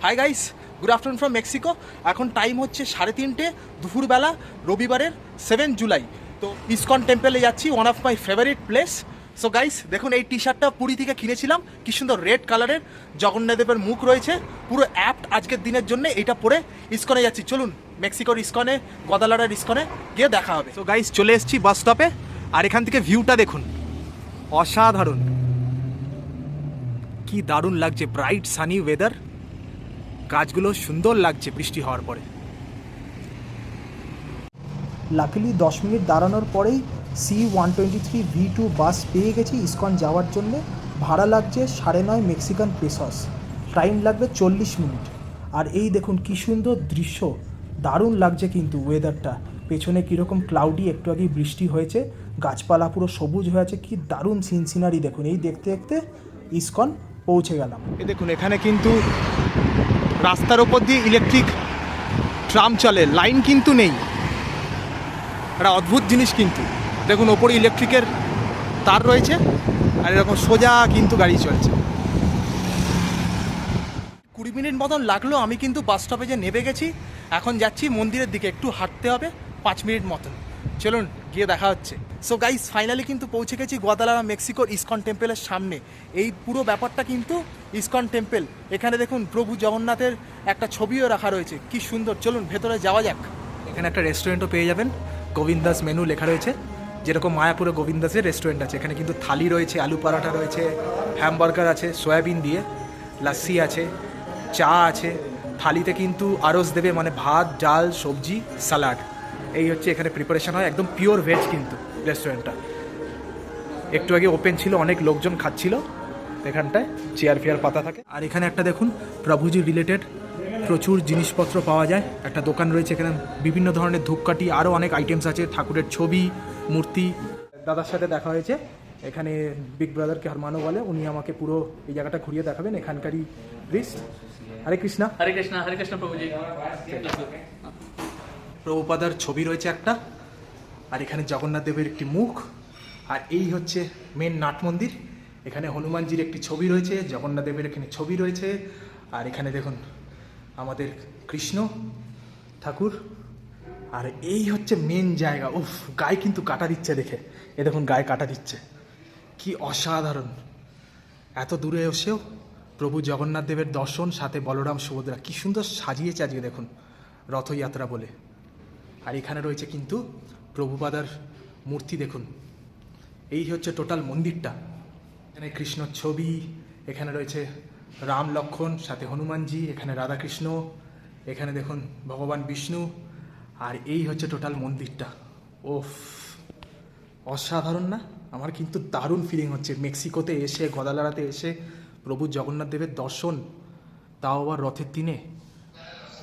Hi guys, good afternoon from Mexico. এখন time হচ্ছে 3:30 দুপুরবেলা, রবিবারের 7 জুলাই। তো ইসকন টেম্পলে যাচ্ছি, one of my favourite place. So guys দেখুন, এই টি শার্টটা পুরী থেকে কিনেছিলাম, কি সুন্দর রেড কালারের জগন্নাথদেবের মুখ রয়েছে, পুরো অ্যাপ্ট আজকের দিনের জন্য। এটা পরে ইসকনে যাচ্ছি। চলুন মেক্সিকোর ইসকনে, গদালারার ইসকনে গিয়ে দেখা হবে। সো গাইস চলে এসেছি বাস স্টপে, আর এখান থেকে ভিউটা দেখুন, অসাধারণ, কি দারুণ লাগছে, ব্রাইট সানি ওয়েদার, গাছগুলো সুন্দর লাগছে বৃষ্টি হওয়ার পরে। লাকিলি 10 মিনিট দাঁড়ানোর পরেই C-123 V2 বাস পেয়ে গেছি ইসকন যাওয়ার জন্যে। ভাড়া লাগছে 9.5 মেক্সিকান পেসস, টাইম লাগবে 40 মিনিট। আর এই দেখুন কি সুন্দর দৃশ্য, দারুণ লাগছে কিন্তু ওয়েদারটা। পেছনে কীরকম ক্লাউডি, একটু আগেই বৃষ্টি হয়েছে, গাছপালা পুরো সবুজ হয়ে আছে, কি দারুণ সিনারি দেখুন। এই দেখতে দেখতে ইসকন পৌঁছে গেলাম। এই দেখুন, এখানে কিন্তু রাস্তার ওপর দিয়ে ইলেকট্রিক ট্রাম চলে, লাইন কিন্তু নেই। একটা অদ্ভুত জিনিস কিন্তু, দেখুন ওপরে ইলেকট্রিকের তার রয়েছে, আর এরকম সোজা কিন্তু গাড়ি চলছে। 20 মিনিট মতন লাগলো, আমি কিন্তু বাস স্টপে যে নেমে গেছি। এখন যাচ্ছি মন্দিরের দিকে, একটু হাঁটতে হবে 5 মিনিট মতন। চলুন গিয়ে দেখা হচ্ছে। সো গাইস ফাইনালি কিন্তু পৌঁছে গেছি গোয়াদালারা মেক্সিকোর ইসকন টেম্পলের সামনে। এই পুরো ব্যাপারটা কিন্তু ইসকন টেম্পল। এখানে দেখুন প্রভু জগন্নাথের একটা ছবিও রাখা রয়েছে, কি সুন্দর। চলুন ভেতরে যাওয়া যাক। এখানে একটা রেস্টুরেন্টও পেয়ে যাবেন, গোবিন্দাস মেনু লেখা রয়েছে, যেরকম মায়াপুরে গোবিন্দাসের রেস্টুরেন্ট আছে। এখানে কিন্তু থালি রয়েছে, আলু পরাঠা রয়েছে, হ্যামবার্গার আছে সয়াবিন দিয়ে, লাস্সি আছে, চা আছে। থালিতে কিন্তু আরস দেবে, মানে ভাত, ডাল, সবজি, স্যালাড। এই হচ্ছে এখানে প্রিপারেশন হয়, একদম পিওর ভেজ কিন্তু রেস্টুরেন্টটা। একটু আগে ওপেন ছিল, অনেক লোকজন খাচ্ছিল এখানটায়, চেয়ার ফেয়ার পাতা থাকে। আর এখানে একটা দেখুন প্রভুজি রিলেটেড প্রচুর জিনিসপত্র পাওয়া যায়, একটা দোকান রয়েছে এখানে, বিভিন্ন ধরনের ধূপকাঠি, আরও অনেক আইটেমস আছে, ঠাকুরের ছবি, মূর্তি। দাদার সাথে দেখা হয়েছে, এখানে বিগ ব্রাদারকে হারমানো বলে, উনি আমাকে পুরো এই জায়গাটা ঘুরিয়ে দেখাবেন, এখানকারই প্রিস্ট। হরে কৃষ্ণা। হরে কৃষ্ণ, হরে কৃষ্ণ প্রভুজি। প্রভুপাদার ছবি রয়েছে একটা, আর এখানে জগন্নাথ দেবের একটি মুখ। আর এই হচ্ছে মেন নাট মন্দির। এখানে হনুমানজির একটি ছবি রয়েছে, জগন্নাথ দেবের এখানে ছবি রয়েছে। আর এখানে দেখুন আমাদের কৃষ্ণ ঠাকুর। আর এই হচ্ছে মেন জায়গা। উফ, গায়ে কিন্তু কাটা দিচ্ছে দেখে, এ দেখুন গায়ে কাটা দিচ্ছে, কি অসাধারণ। এত দূরে এসেও প্রভু জগন্নাথ দেবের দর্শন, সাথে বলরাম সুভদ্রা, কি সুন্দর সাজিয়ে চাজিয়ে দেখুন, রথযাত্রা বলে। আর এখানে রয়েছে কিন্তু প্রভুপাদার মূর্তি, দেখুন। এই হচ্ছে টোটাল মন্দিরটা। এখানে কৃষ্ণর ছবি, এখানে রয়েছে রাম লক্ষ্মণ, সাথে হনুমানজি, এখানে রাধাকৃষ্ণ, এখানে দেখুন ভগবান বিষ্ণু। আর এই হচ্ছে টোটাল মন্দিরটা। ওফ, অসাধারণ না? আমার কিন্তু দারুণ ফিলিং হচ্ছে মেক্সিকোতে এসে, গদালারাতে এসে প্রভু জগন্নাথ দেবের দর্শন, তাও আবার রথের দিনে,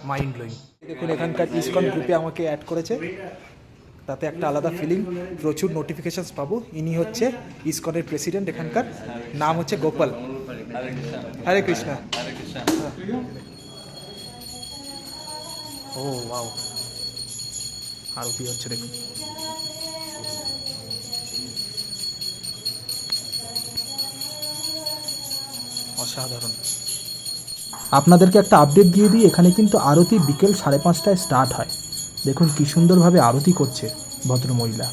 মাইন্ড ব্লোয়িং। দেখুন এখানকার ইসকন গ্রুপে আমাকে অ্যাড করেছে, তাতে একটা আলাদা ফিলিং, প্রচুর নোটিফিকেশানস পাবো। ইনি হচ্ছে ইসকনের প্রেসিডেন্ট, এখানকার নাম হচ্ছে গোপাল। হরে কৃষ্ণ। ও ওয়াও, আরতি হচ্ছে দেখুন। অসাধারণ। আপনাদেরকে একটা আপডেট দিয়ে দিই, এখানে কিন্তু আরতি বিকেল 5:30টায় স্টার্ট হয়। দেখুন কী সুন্দরভাবে আরতি করছে ভদ্রমহিলা,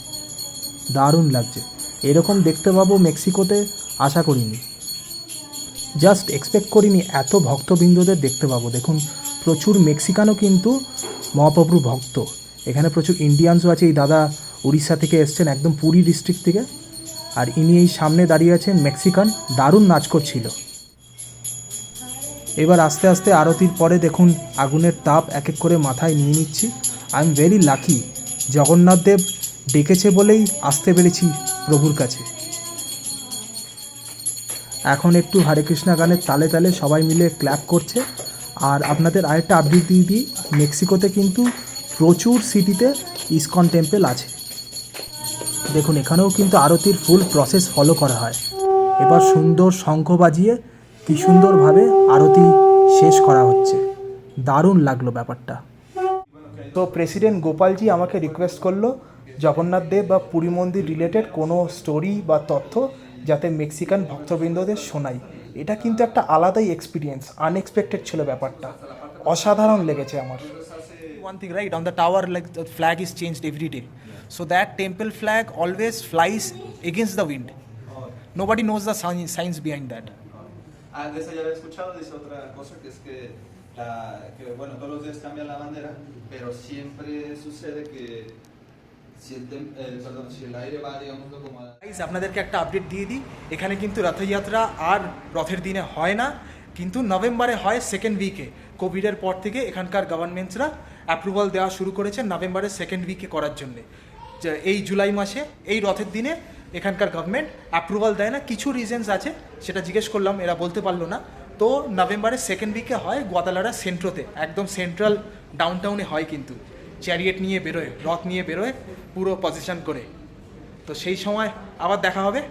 দারুণ লাগছে। এরকম দেখতে পাবো মেক্সিকোতে আশা করিনি, জাস্ট এক্সপেক্ট করিনি এত ভক্তবৃন্দদের দেখতে পাবো। দেখুন প্রচুর মেক্সিকানও কিন্তু মহাপ্রভুর ভক্ত, এখানে প্রচুর ইন্ডিয়ানসও আছে। এই দাদা উড়িষ্যা থেকে এসছেন, একদম পুরী ডিস্ট্রিক্ট থেকে। আর ইনি এই সামনে দাঁড়িয়ে আছেন মেক্সিকান, দারুণ নাচ করছিল। এবার আস্তে আস্তে আরতির পরে দেখুন আগুনের তাপ এক এক করে মাথায় নিয়ে নিচ্ছি। I am very lucky, Jagannath Dev ডেকেছে বলেই আসতে পেরেছি প্রভুর কাছে। এখন একটু হরে কৃষ্ণা গানের তালে তালে সবাই মিলে ক্ল্যাপ করছে। আর আপনাদের আরেকটা আপডেট দিয়ে দিই, মেক্সিকোতে কিন্তু প্রচুর সিটিতে ইসকন টেম্পল আছে। দেখুন এখানেও কিন্তু আরতির ফুল প্রসেস ফলো করা হয়। এবার সুন্দর শঙ্খ বাজিয়ে কি সুন্দরভাবে আরতি শেষ করা হচ্ছে, দারুণ লাগলো ব্যাপারটা। তো প্রেসিডেন্ট গোপালজি আমাকে রিকোয়েস্ট করলো জগন্নাথ দেব বা পুরী মন্দির রিলেটেড কোনো স্টোরি বা তথ্য যাতে মেক্সিকান ভক্তবৃন্দদের শোনাই। এটা কিন্তু একটা আলাদাই এক্সপিরিয়েন্স, আনএক্সপেক্টেড ছিল ব্যাপারটা, অসাধারণ লেগেছে আমার। One thing, right, on the tower, like the flag is changed every day, so that temple flag always flies against the wind. Nobody knows the science behind that. Ah, de esa ya había escuchado, dice otra cosa que es que, bueno, todos los días cambian la bandera, pero siempre sucede que si el aire va, digamos, como a... guys, আপনাদেরকে একটা update দিয়ে দিই, এখানে কিন্তু রথযাত্রা আর রথের দিনে হয় না, কিন্তু নভেম্বরে হয় সেকেন্ড উইকে। কোভিডের পর থেকে এখানকার গভর্নমেন্টসরা অ্যাপ্রুভাল দেওয়া শুরু করেছে নভেম্বরের সেকেন্ড উইকে করার জন্যে। যে এই জুলাই মাসে এই রথের দিনে এখানকার গভর্নমেন্ট অ্যাপ্রুভাল দেয় না, কিছু রিজনস আছে, সেটা জিজ্ঞেস করলাম, এরা বলতে পারলো না। তো নভেম্বরের সেকেন্ড উইকে হয় গোয়াদালারা সেন্ট্রোতে, একদম সেন্ট্রাল ডাউনটাউনে হয়, কিন্তু চ্যারিয়েট নিয়ে বেরোয়, রথ নিয়ে বেরোয় পুরো পজিশন করে। তো সেই সময় আবার দেখা হবে।